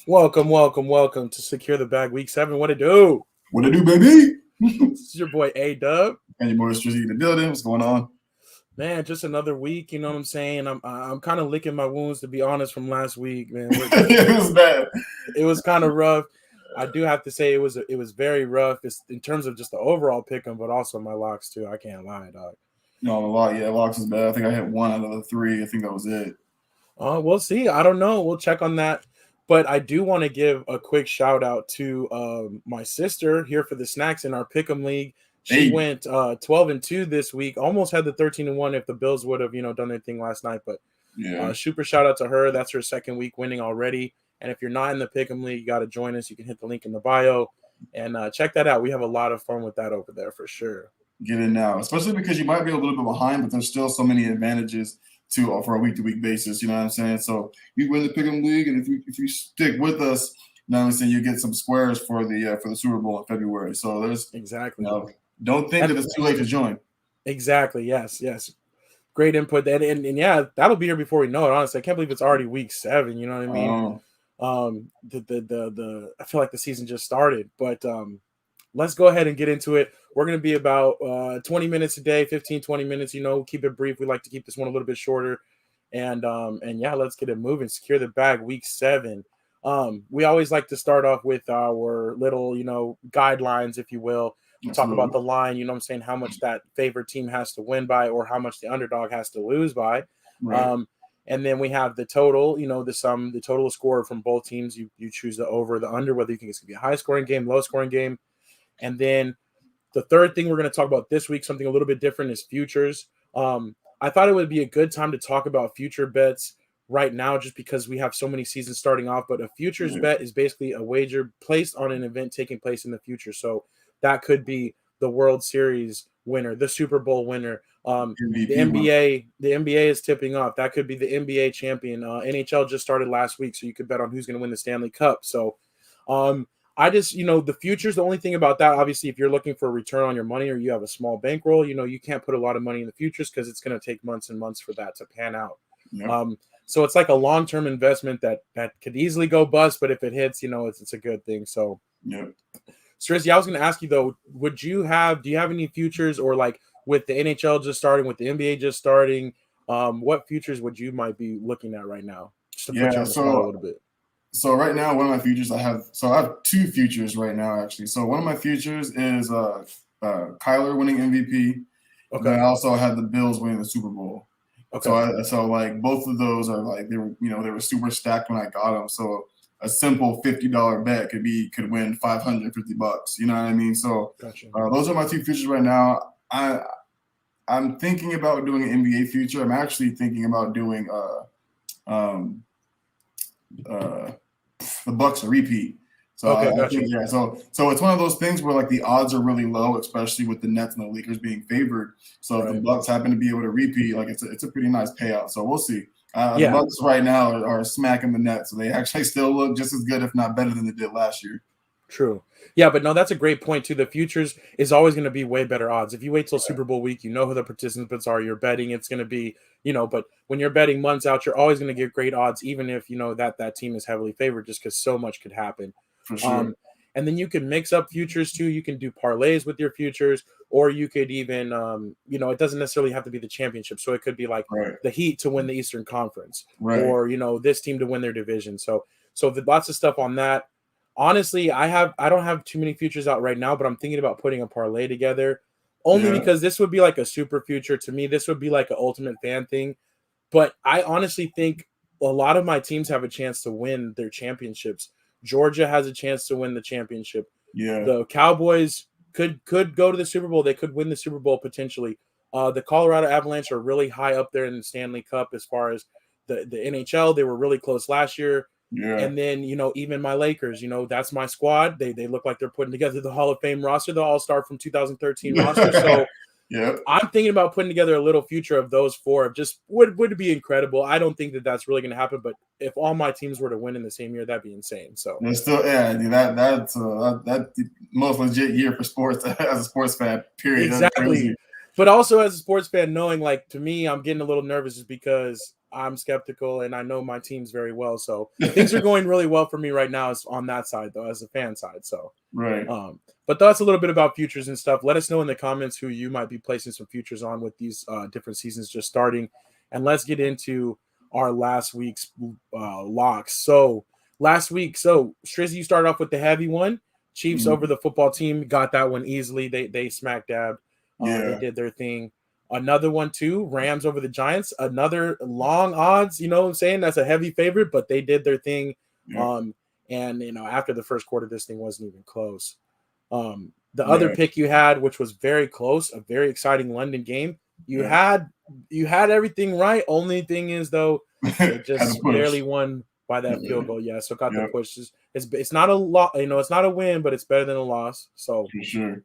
Welcome to Secure the Bag Week 7. What it do? What it do, baby? This is your boy A-Dub. And your boy Strizzy in the building. What's going on? Man, just another week, you know what I'm saying? I'm kind of licking my wounds, to be honest, from last week, man. It was bad. It was kind of rough. I do have to say it was very rough in terms of just the overall pick'em, but also my locks too. I can't lie, dog. No, a lot. Yeah, locks is bad. I think I hit one out of the three. I think that was it. We'll see. I don't know. We'll check on that. But I do want to give a quick shout out to my sister here for the snacks in our Pick'em League. She went 12-2 this week. Almost had the 13-1 if the Bills would have, done their thing last night. But super shout out to her. That's her second week winning already. And if you're not in the Pick'em League, you got to join us. You can hit the link in the bio and check that out. We have a lot of fun with that over there for sure. Get in now, especially because you might be a little bit behind, but there's still so many advantages for a week-to-week basis. You know what I'm saying? So you win the Pick'em League, and if you stick with us, you know what I'm saying, you get some squares for the Super Bowl in February. So there's exactly. Don't think that it's too late to join. Exactly. Yes. Great input. And yeah, that'll be here before we know it. Honestly, I can't believe it's already week 7. You know what I mean? I feel like the season just started, but let's go ahead and get into it. We're going to be about 20 minutes a day, 15, 20 minutes, keep it brief. We like to keep this one a little bit shorter. And yeah, let's get it moving. Secure the bag week 7. We always like to start off with our little, guidelines, if you will. Talk about the line, you know what I'm saying, how much that favorite team has to win by or how much the underdog has to lose by. Right. And then we have the total, the sum, the total score from both teams. You choose the over, the under, whether you think it's going to be a high-scoring game, low-scoring game. And then the third thing we're going to talk about this week, something a little bit different, is futures. I thought it would be a good time to talk about future bets right now just because we have so many seasons starting off. But a futures bet is basically a wager placed on an event taking place in the future. So that could be the World Series winner, the Super Bowl winner. The NBA is tipping off. That could be the NBA champion. NHL just started last week, so you could bet on who's going to win the Stanley Cup. So I just, the futures, the only thing about that, obviously, if you're looking for a return on your money or you have a small bankroll, you can't put a lot of money in the futures because it's going to take months and months for that to pan out. Yep. So it's like a long-term investment that could easily go bust, but if it hits, it's a good thing. So, Strizzy, I was going to ask you, though, do you have any futures or like with the NHL just starting, with the NBA just starting, what futures might be looking at right now? Just to put you on the spot a little bit. So right now, one of my futures I have 2 futures right now, actually. So one of my futures is Kyler winning MVP. Okay. And I also had the Bills winning the Super Bowl. Okay. So like both of those are like they were super stacked when I got them. So a simple $50 bet could win $550. You know what I mean? So gotcha. Those are my 2 futures right now. I'm thinking about doing an NBA future. I'm actually thinking about doing the Bucks a repeat. So gotcha. So it's one of those things where like the odds are really low, especially with the Nets and the Lakers being favored. So if the Bucks happen to be able to repeat, like it's a pretty nice payout. So we'll see. The Bucks right now are smacking the Nets, so they actually still look just as good, if not better, than they did last year. True. Yeah, but no, that's a great point too. The futures is always going to be way better odds. If you wait till Super Bowl week, who the participants are. You're betting it's going to be, but when you're betting months out, you're always going to get great odds, even if that team is heavily favored, just because so much could happen. For sure. And then you can mix up futures too. You can do parlays with your futures, or you could even, it doesn't necessarily have to be the championship. So it could be like the Heat to win the Eastern Conference, or this team to win their division. So lots of stuff on that. Honestly, I don't have too many futures out right now, but I'm thinking about putting a parlay together only because this would be like a super future to me. This would be like an ultimate fan thing. But I honestly think a lot of my teams have a chance to win their championships. Georgia has a chance to win the championship. Yeah. The Cowboys could go to the Super Bowl. They could win the Super Bowl potentially. The Colorado Avalanche are really high up there in the Stanley Cup as far as the NHL. They were really close last year. Yeah. And then, even my Lakers, that's my squad. They look like they're putting together the Hall of Fame roster, the All-Star from 2013 roster. So I'm thinking about putting together a little future of those 4. Just would be incredible. I don't think that's really going to happen, but if all my teams were to win in the same year, that'd be insane. So that's the most legit year for sports as a sports fan, period. Exactly. But also as a sports fan, knowing, like, to me, I'm getting a little nervous just because I'm skeptical, and I know my teams very well. So things are going really well for me right now on that side, though, as a fan side. So, Right. But that's a little bit about futures and stuff. Let us know in the comments who you might be placing some futures on with these different seasons just starting. And let's get into our last week's locks. So last week, Strizzy, you started off with the heavy one. Chiefs over the football team, got that one easily. They smack dabbed. They did their thing. Another one too, Rams over the Giants. Another long odds, you know what I'm saying? That's a heavy favorite, but they did their thing. And after the first quarter, this thing wasn't even close. The other pick you had, which was very close, a very exciting London game. You had everything right. Only thing is though, they just barely won by that field goal. Yeah, so got the push. It's not a lot, it's not a win, but it's better than a loss. So for sure.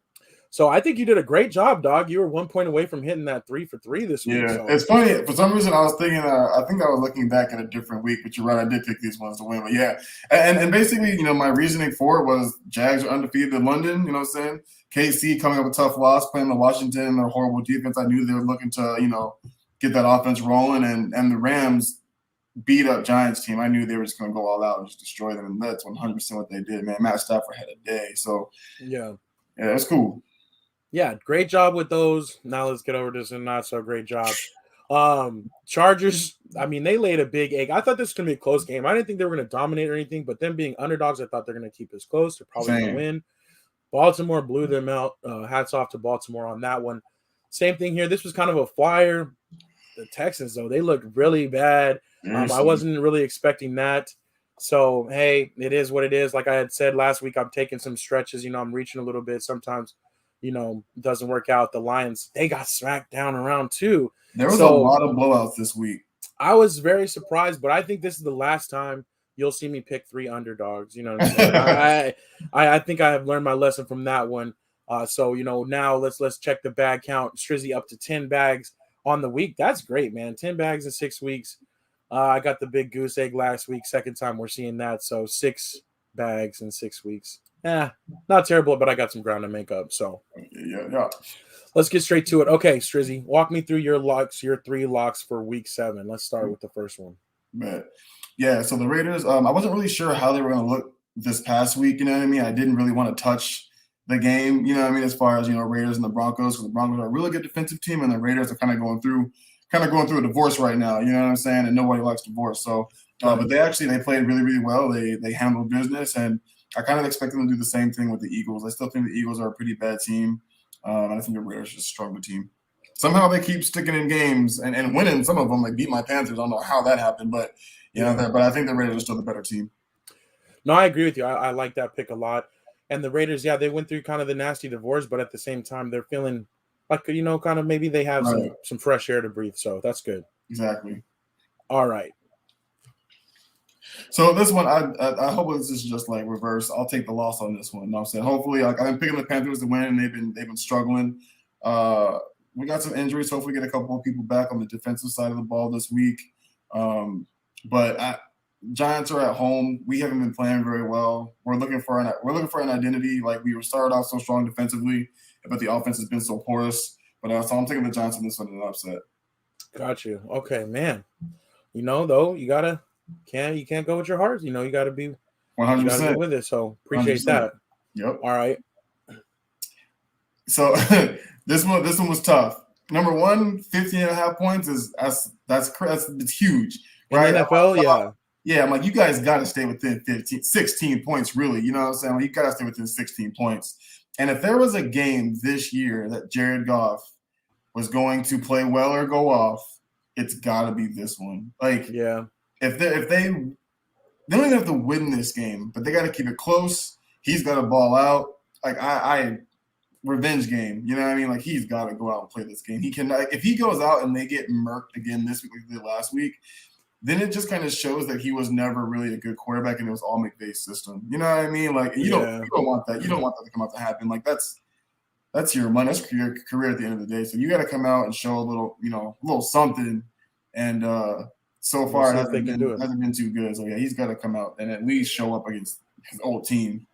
So I think you did a great job, dog. You were 1 point away from hitting that 3 for 3 this week. Yeah, so. It's funny. For some reason, I was thinking. I think I was looking back at a different week, but you're right. I did pick these ones to win. But yeah, and basically, my reasoning for it was Jags are undefeated in London. You know what I'm saying? KC coming up with a tough loss, playing the Washington and their horrible defense. I knew they were looking to get that offense rolling, and the Rams beat up Giants team. I knew they were just going to go all out and just destroy them, and that's 100% what they did. Man, Matt Stafford had a day. So yeah, it's cool. Yeah, great job with those. Now let's get over to some not so great job. Chargers, I mean, they laid a big egg. I thought this was going to be a close game. I didn't think they were going to dominate or anything, but them being underdogs, I thought they're going to keep this close. They're probably going to win. Baltimore blew them out. Hats off to Baltimore on that one. Same thing here. This was kind of a flyer. The Texans, though, they looked really bad. I wasn't really expecting that. So, hey, it is what it is. Like I had said last week, I'm taking some stretches. I'm reaching a little bit. Sometimes doesn't work out. The Lions, they got smacked down around too. There was a lot of blowouts this week. I was very surprised, but I think this is the last time you'll see me pick 3 underdogs. You know what I'm saying? I think I have learned my lesson from that one. So now let's check the bag count. Strizzy up to 10 bags on the week. That's great, man. 10 bags in 6 weeks. I got the big goose egg last week. Second time we're seeing that. So 6 bags in 6 weeks. Not terrible, but I got some ground to make up. So yeah. Let's get straight to it. Okay, Strizzy, walk me through your 3 locks for week 7. Let's start with the first one. Yeah, so the Raiders, I wasn't really sure how they were going to look this past week, you know what I mean? I didn't really want to touch the game, you know what I mean, as far as, Raiders and the Broncos. Because the Broncos are a really good defensive team, and the Raiders are kind of going through a divorce right now, you know what I'm saying? And nobody likes divorce. So, but they played really, really well. They handled business, and I kind of expect them to do the same thing with the Eagles. I still think the Eagles are a pretty bad team. I think the Raiders are just a stronger team. Somehow they keep sticking in games and winning some of them. Like beat my Panthers. I don't know how that happened, but but I think the Raiders are still the better team. No, I agree with you. I like that pick a lot. And the Raiders, they went through kind of the nasty divorce, but at the same time, they're feeling like, kind of maybe they have some fresh air to breathe. So that's good. Exactly. All right. So this one, I hope this is just like reverse. I'll take the loss on this one. You know what I'm saying? Hopefully, I've been picking the Panthers to win, and they've been struggling. We got some injuries. Hopefully, get a couple of people back on the defensive side of the ball this week. But Giants are at home. We haven't been playing very well. We're looking for an identity. Like we were started off so strong defensively, but the offense has been so porous. But so I'm taking the Giants in this one in an upset. Got you. Okay, man. Though you can't go with your heart. You got to be 100% with it. So appreciate 100%. That. Yep. All right. So this one was tough. Number 1, 15.5 points it's huge. Right? In the NFL, yeah. I'm like, you guys got to stay within 16 points, really. You know what I'm saying? Like, you got to stay within 16 points. And if there was a game this year that Jared Goff was going to play well or go off, it's got to be this one. Like, if they don't even have to win this game, but they got to keep it close. He's got to ball out. Like, revenge game. You know what I mean? Like, he's got to go out and play this game. He can, if he goes out and they get murked again this week like they did last week, then it just kind of shows that he was never really a good quarterback and it was all McVay's system. You know what I mean? Like, you don't want that. You don't want that to come out to happen. Like, that's your money. That's your career at the end of the day. So you got to come out and show a little something. And so far it hasn't been too good. So yeah, he's got to come out and at least show up against his old team.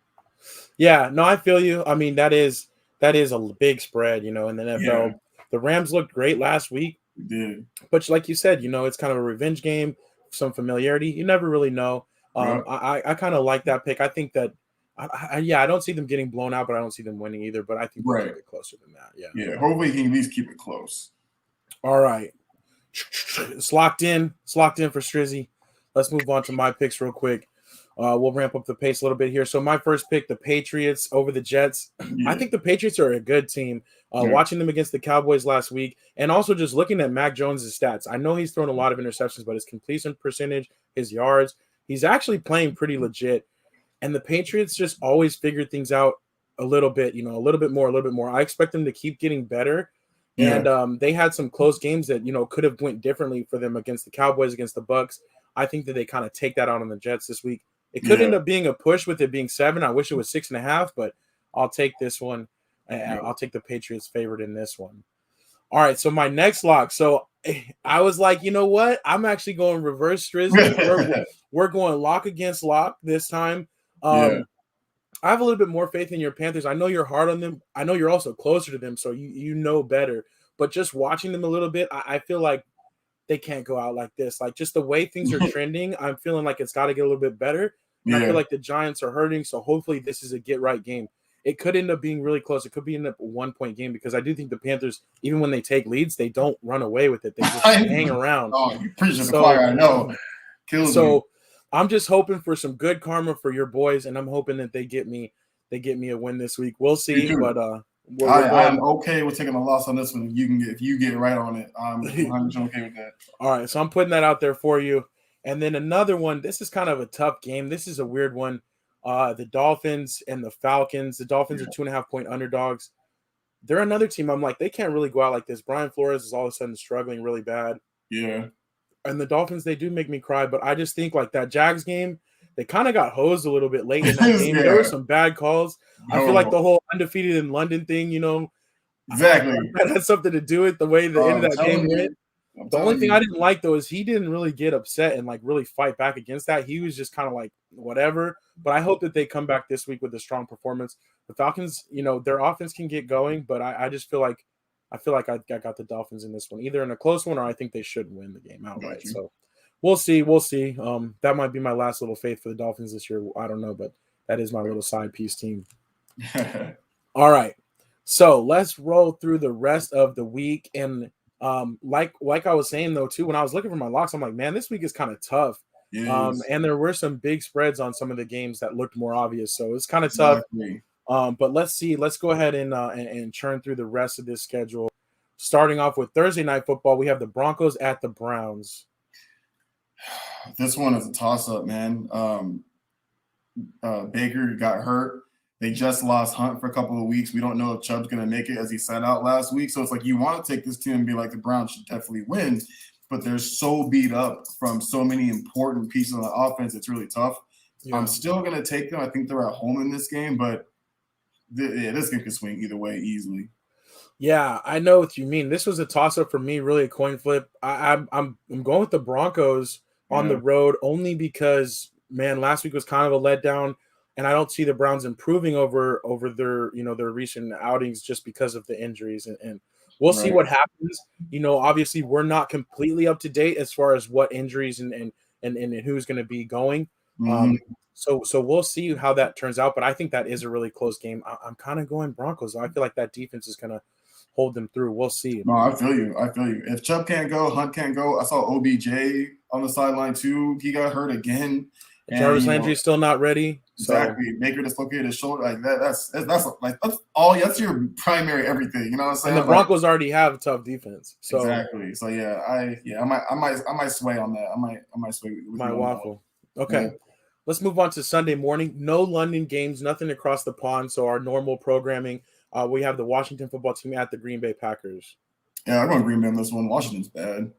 Yeah, no, I feel you. I mean, that is a big spread, in the NFL. The Rams looked great last week. We did. But like you said, it's kind of a revenge game, some familiarity. You never really know. Right. I kind of like that pick. I think that, I don't see them getting blown out, but I don't see them winning either. But I think they'll keep it closer than that. Yeah. Yeah. Hopefully, he can at least keep it close. All right. It's locked in. It's locked in for Strizzy. Let's move on to my picks real quick. We'll ramp up the pace a little bit here. So my first pick, the Patriots over the Jets. Yeah. I think the Patriots are a good team. Watching them against the Cowboys last week, and also just looking at Mac Jones' stats. I know he's thrown a lot of interceptions, but his completion percentage, his yards, he's actually playing pretty legit. And the Patriots just always figure things out a little bit, a little bit more. I expect them to keep getting better. Yeah. And they had some close games that, could have went differently for them against the Cowboys, against the Bucs. I think that they kind of take that out on the Jets this week. It could end up being a push with it being 7. I wish it was 6.5, but I'll take this one. I'll take the Patriots favored in this one. All right, so my next lock. So I was like, you know what? I'm actually going reverse Strizzy. We're going lock against lock this time. I have a little bit more faith in your Panthers. I know you're hard on them. I know you're also closer to them, so you know better. But just watching them a little bit, I feel like they can't go out like this. Like, just the way things are trending, I'm feeling like it's got to get a little bit better. And I feel like the Giants are hurting, so hopefully this is a get-right game. It could end up being really close. It could be end up a 1-point game because I do think the Panthers, even when they take leads, they don't run away with it. They just hang around. Oh, you preaching the choir, I know. Kills me. I'm just hoping for some good karma for your boys, and I'm hoping that they get me a win this week. We'll see, but I'm okay with taking a loss on this one. If you get right on it, I'm 100% okay with that. All right, so I'm putting that out there for you. And then another one. This is kind of a tough game. This is a weird one. The Dolphins and the Falcons. The Dolphins are 2.5-point underdogs. They're another team. I'm like, they can't really go out like this. Brian Flores is all of a sudden struggling really bad. Yeah. And the Dolphins, they do make me cry, but I just think like that Jags game, they kind of got hosed a little bit late in that game. There were some bad calls. I feel like the whole undefeated in London thing, exactly, that had something to do with the way the end of that game went. The only thing I didn't like, though, is he didn't really get upset and like really fight back against that. He was just kind of like, whatever. But I hope that they come back this week with a strong performance. The Falcons, their offense can get going, but I just feel like I got the Dolphins in this one, either in a close one or I think they should win the game outright. So we'll see. That might be my last little faith for the Dolphins this year. I don't know, but that is my little side piece team. All right. So let's roll through the rest of the week. And like I was saying, though, too, when I was looking for my locks, I'm like, man, this week is kind of tough. And there were some big spreads on some of the games that looked more obvious. So it's kind of tough. But let's see. Let's go ahead and churn through the rest of this schedule. Starting off with Thursday Night Football, we have the Broncos at the Browns. This one is a toss-up, man. Baker got hurt. They just lost Hunt for a couple of weeks. We don't know if Chubb's going to make it, as he sat out last week. So it's like you want to take this team and be like, the Browns should definitely win, but they're so beat up from so many important pieces on the offense. It's really tough. I'm still going to take them. I think they're at home in this game, but this game could swing either way easily. Yeah, I know what you mean. This was a toss-up for me, really a coin flip. I'm going with the Broncos on the road only because, man, last week was kind of a letdown, and I don't see the Browns improving over their their recent outings just because of the injuries, and we'll see what happens. Obviously we're not completely up to date as far as what injuries and who's going to be going. So we'll see how that turns out, but I think that is a really close game. I'm kind of going Broncos. I feel like that defense is going to hold them through. We'll see. No, I feel you. If Chubb can't go, Hunt can't go. I saw OBJ on the sideline too. He got hurt again. Jarvis Landry's still not ready. Exactly. So. Baker dislocated his shoulder. Like that's all. That's your primary everything. You know what I'm saying? And the Broncos already have a tough defense. So exactly. So I might sway on that. I might sway. Might waffle. Okay. Yeah. Let's move on to Sunday morning. No London games, nothing across the pond. So our normal programming. We have the Washington football team at the Green Bay Packers. Yeah, I'm going Green Bay on this one. Washington's bad.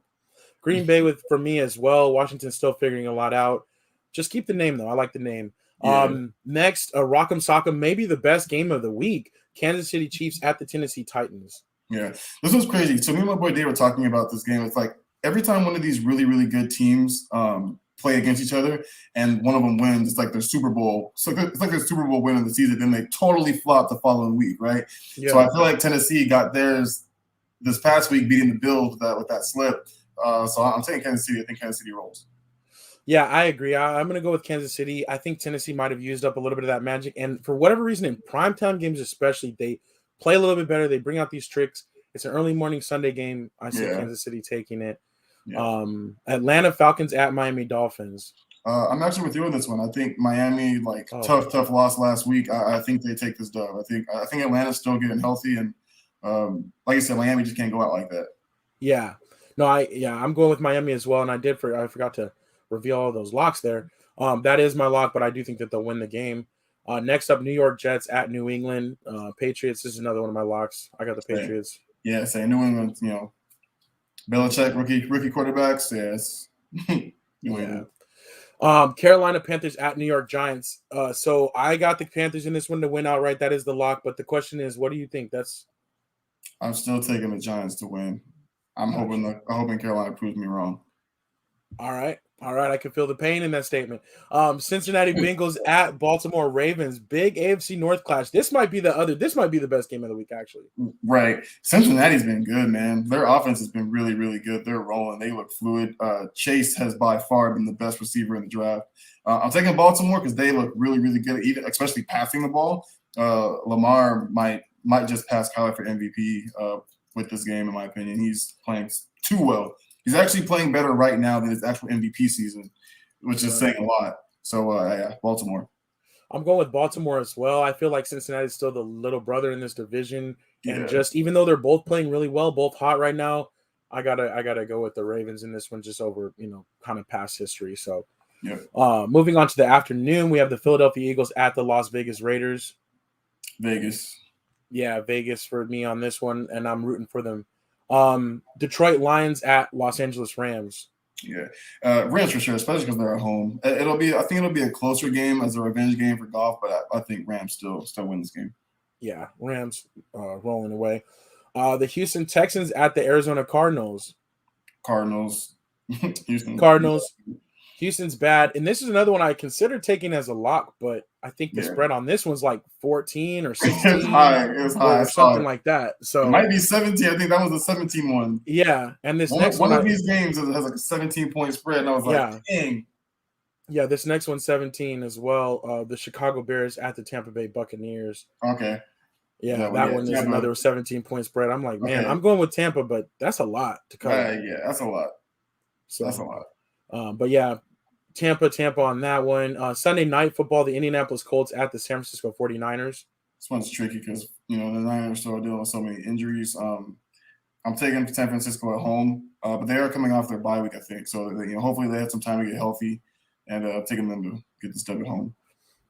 Green Bay for me as well. Washington's still figuring a lot out. Just keep the name, though. I like the name. Yeah. Next, Rock'em Sock'em, maybe the best game of the week. Kansas City Chiefs at the Tennessee Titans. Yeah, this was crazy. So me and my boy Dave were talking about this game. It's like every time one of these really, really good teams play against each other and one of them wins, it's like their Super Bowl. So it's like their Super Bowl win of the season. Then they totally flop the following week, right? Yeah. So I feel like Tennessee got theirs this past week beating the Bills with that slip. So I'm taking Kansas City. I think Kansas City rolls. Yeah, I agree. I'm going to go with Kansas City. I think Tennessee might have used up a little bit of that magic. And for whatever reason, in primetime games especially, they play a little bit better. They bring out these tricks. It's an early morning Sunday game. I see Kansas City taking it. Yeah. Atlanta Falcons at Miami Dolphins. I'm actually with you on this one. I think Miami, tough loss last week. I think they take this dub. I think Atlanta's still getting healthy, and like I said, Miami just can't go out like that. Yeah. No, I'm going with Miami as well, and I forgot to reveal all those locks there. That is my lock, but I do think that they'll win the game. Next up, New York Jets at New England Patriots. This is another one of my locks. I got the Patriots. Yeah, say New England. Belichick, rookie quarterbacks. Yes, New England. Carolina Panthers at New York Giants. So I got the Panthers in this one to win outright. That is the lock. But the question is, what do you think? I'm still taking the Giants to win. I'm hoping Carolina proves me wrong. All right. I can feel the pain in that statement. Cincinnati Bengals at Baltimore Ravens. Big AFC North clash. This might be the best game of the week, actually. Right. Cincinnati's been good, man. Their offense has been really, really good. They're rolling. They look fluid. Chase has by far been the best receiver in the draft. I'm taking Baltimore because they look really, really good, even especially passing the ball. Lamar might just pass Kyler for MVP with this game, in my opinion. He's playing too well. He's actually playing better right now than his actual MVP season, which is saying a lot. So, Baltimore. I'm going with Baltimore as well. I feel like Cincinnati is still the little brother in this division. And just even though they're both playing really well, both hot right now, I gotta go with the Ravens in this one just over, kind of past history. So moving on to the afternoon, we have the Philadelphia Eagles at the Las Vegas Raiders. Vegas. Yeah, Vegas for me on this one, and I'm rooting for them. Detroit Lions at Los Angeles Rams. Yeah, Rams for sure, especially because they're at home. I think it'll be a closer game as a revenge game for Goff, but I think Rams still win this game. Yeah, Rams rolling away. The Houston Texans at the Arizona Cardinals. Cardinals. Houston's bad, and this is another one I considered taking as a lock, but I think the spread on this one's like 14 or 16. It's high. Or something like that. So it might be 17. I think that was the 17 one. Yeah, and this one of these games has like a 17-point spread, and I was like, dang. Yeah, this next one's 17 as well. The Chicago Bears at the Tampa Bay Buccaneers. Okay. Yeah, that one is another 17-point spread. I'm like, man, I'm going with Tampa, but that's a lot to cover. Yeah, that's a lot. So, that's a lot. But yeah, Tampa on that one. Sunday night football, the Indianapolis Colts at the San Francisco 49ers. This one's tricky because, the Niners still are dealing with so many injuries. I'm taking San Francisco at home, but they are coming off their bye week, I think. So, hopefully they had some time to get healthy and taking them to get this dub at home.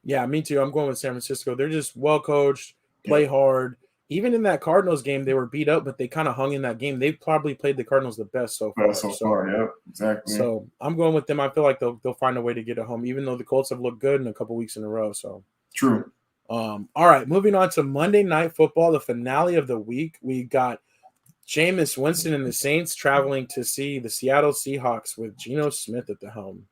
Yeah, me too. I'm going with San Francisco. They're just well-coached, play hard. Even in that Cardinals game, they were beat up, but they kind of hung in that game. They've probably played the Cardinals the best so far. Yeah, exactly. So I'm going with them. I feel like they'll find a way to get it home, even though the Colts have looked good in a couple weeks in a row. So true. All right, moving on to Monday Night Football, the finale of the week. We got Jameis Winston and the Saints traveling to see the Seattle Seahawks with Geno Smith at the helm.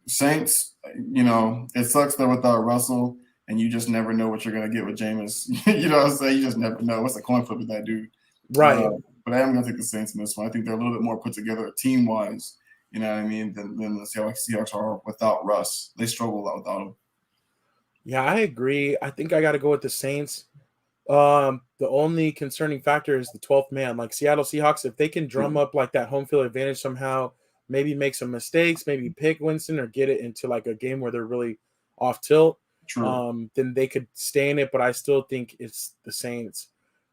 Saints, it sucks they're without Russell. And you just never know what you're going to get with Jameis. You know what I'm saying? You just never know. What's a coin flip with that dude? Right. But I am going to take the Saints in this one. I think they're a little bit more put together team-wise, you know what I mean, than the Seahawks are without Russ. They struggle a lot without him. Yeah, I agree. I think I got to go with the Saints. The only concerning factor is the 12th man. Like Seattle Seahawks, if they can drum up like that home field advantage somehow, maybe make some mistakes, maybe pick Winston or get it into like a game where they're really off tilt. Then they could stay in it, but I still think it's the Saints.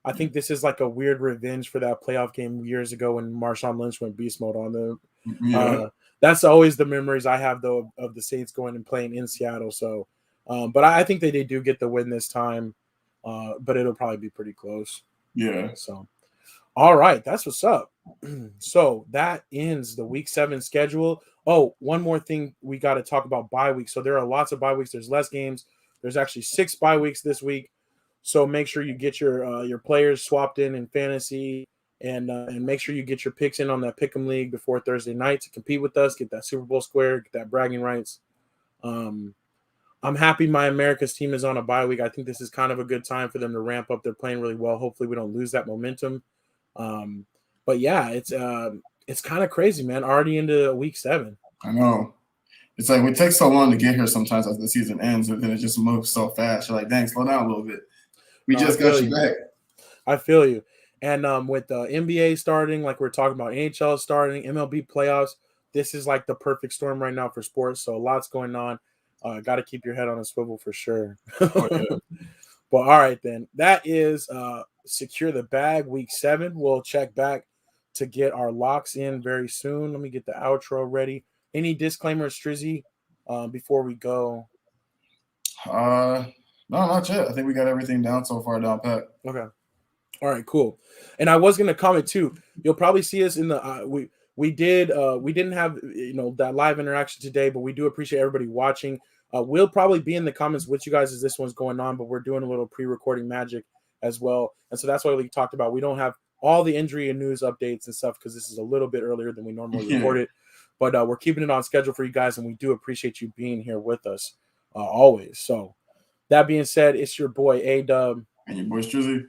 I think this is like a weird revenge for that playoff game years ago when Marshawn Lynch went beast mode on them. Yeah. That's always the memories I have, though, of the Saints going and playing in Seattle. So, but I think they do get the win this time, but it'll probably be pretty close. Yeah. So, all right, that's what's up. So that ends the Week 7 schedule. Oh, one more thing we got to talk about bye weeks. So there are lots of bye weeks. There's less games. There's actually 6 bye weeks this week. So make sure you get your players swapped in fantasy and make sure you get your picks in on that Pick'em League before Thursday night to compete with us, get that Super Bowl square, get that bragging rights. I'm I'm happy my America's team is on a bye week. I think this is kind of a good time for them to ramp up. They're playing really well. Hopefully, we don't lose that momentum. But yeah, it's kind of crazy, man. Already into week 7. I know. It's like it takes so long to get here sometimes as the season ends, and then it just moves so fast. You're like, dang, slow down a little bit. We just got you back. I feel you. And with the NBA starting, like we're talking about, NHL starting, MLB playoffs, this is like the perfect storm right now for sports. So a lot's going on. Got to keep your head on a swivel for sure. Oh, yeah. But all right, then. That is Secure the Bag week 7. We'll check back to get our locks in very soon. Let me get the outro ready. Any disclaimers, Strizzy, before we go? No, not yet. I think we got everything down so far down pat. Okay. All right, cool. And I was gonna comment too. You'll probably see us in the we didn't have that live interaction today, but we do appreciate everybody watching. We'll probably be in the comments with you guys as this one's going on, but we're doing a little pre-recording magic as well, and so that's why we talked about we don't have all the injury and news updates and stuff because this is a little bit earlier than we normally record it. But we're keeping it on schedule for you guys, and we do appreciate you being here with us always. So that being said, it's your boy AW and your boy Strizzy.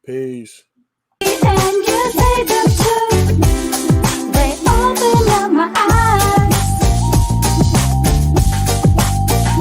Peace.